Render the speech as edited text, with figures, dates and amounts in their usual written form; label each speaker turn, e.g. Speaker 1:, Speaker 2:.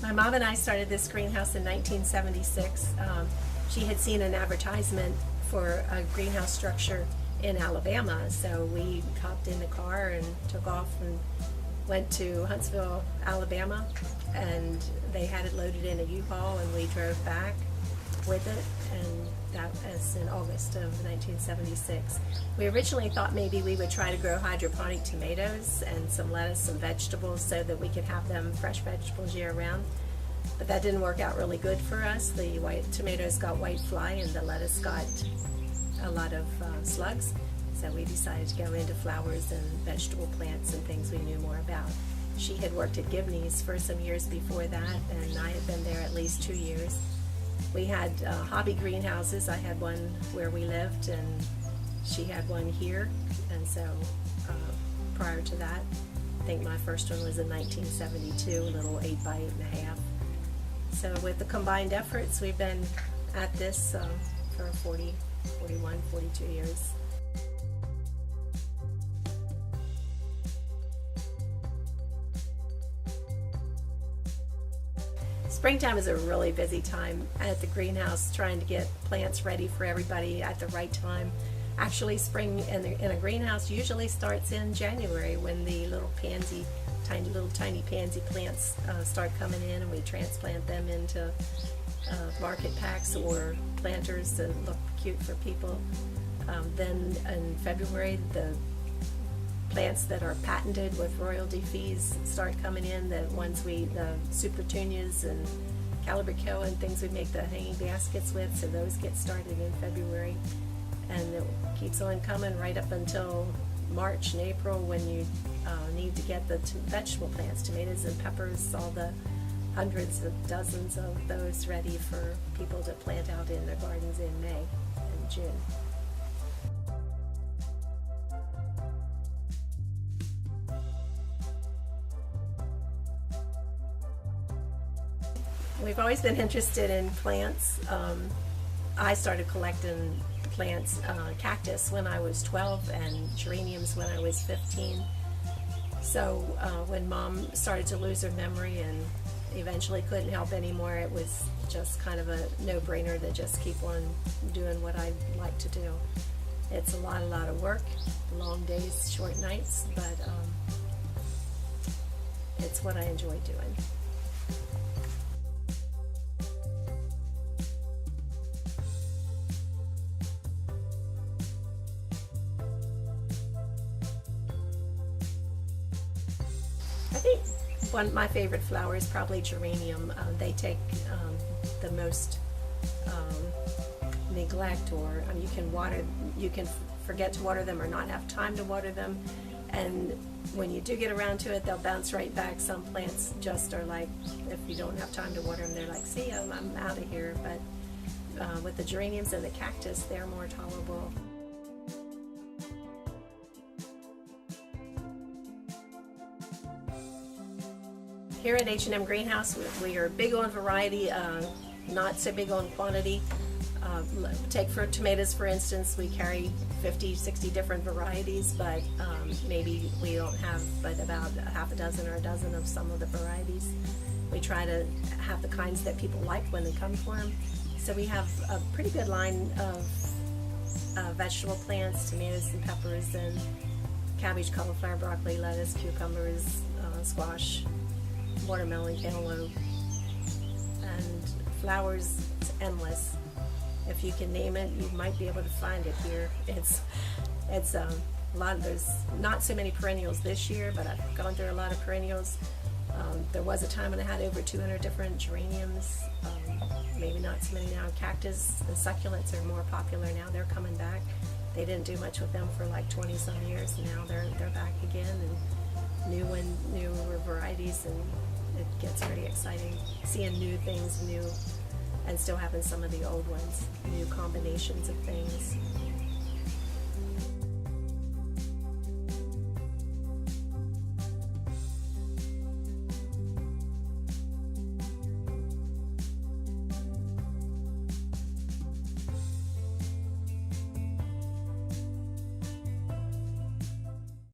Speaker 1: My mom and I started this greenhouse in 1976. She had seen an advertisement for a greenhouse structure in Alabama, so we hopped in the car and took off and went to Huntsville, Alabama, and they had it loaded in a U-Haul, and we drove back with it, and that was in August of 1976. We originally thought maybe we would try to grow hydroponic tomatoes and some lettuce, some vegetables, so that we could have them fresh vegetables year-round. But that didn't work out really good for us. The white tomatoes got white fly, and the lettuce got a lot of slugs. So we decided to go into flowers and vegetable plants and things we knew more about. She had worked at Gibney's for some years before that, and I had been there at least 2 years. We had hobby greenhouses. I had one where we lived, and she had one here. And so prior to that, I think my first one was in 1972, a little 8 by 8.5. So with the combined efforts, we've been at this for 40, 41, 42 years. Springtime is a really busy time at the greenhouse, trying to get plants ready for everybody at the right time. Actually, spring in a greenhouse usually starts in January, when the little tiny pansy plants start coming in, and we transplant them into market packs or planters that look cute for people. Then in February, the plants that are patented with royalty fees start coming in. The supertunias and calabrico and things we make the hanging baskets with, so those get started in February. And it keeps on coming right up until March and April, when you need to get the vegetable plants, tomatoes and peppers, all the hundreds of dozens of those ready for people to plant out in their gardens in May and June. We've always been interested in plants. I started collecting plants, cactus when I was 12 and geraniums when I was 15. So when Mom started to lose her memory and eventually couldn't help anymore, it was just kind of a no-brainer to just keep on doing what I like to do. It's a lot of work, long days, short nights, but it's what I enjoy doing. I think my favorite flower is probably geranium. They take the most neglect, or you can forget to water them or not have time to water them, and when you do get around to it, they'll bounce right back. Some plants just are like, if you don't have time to water them, they're like, see, I'm out of here. But with the geraniums and the cactus, they're more tolerable. Here at H&M Greenhouse, we are big on variety, not so big on quantity. Take for tomatoes, for instance, we carry 50, 60 different varieties, but maybe we don't have but about half a dozen or a dozen of some of the varieties. We try to have the kinds that people like when they come for them. So we have a pretty good line of vegetable plants, tomatoes and peppers, and cabbage, cauliflower, broccoli, lettuce, cucumbers, squash, watermelon, cantaloupe, and flowers. It's endless. If you can name it, you might be able to find it here. It's a lot. There's not so many perennials this year, but I've gone through a lot of perennials. There was a time when I had over 200 different geraniums. Maybe not so many now. Cactus and succulents are more popular now. They're coming back. They didn't do much with them for like 20 some years. Now they're back again, and newer varieties, and it gets pretty exciting seeing new things, and still having some of the old ones, new combinations of things.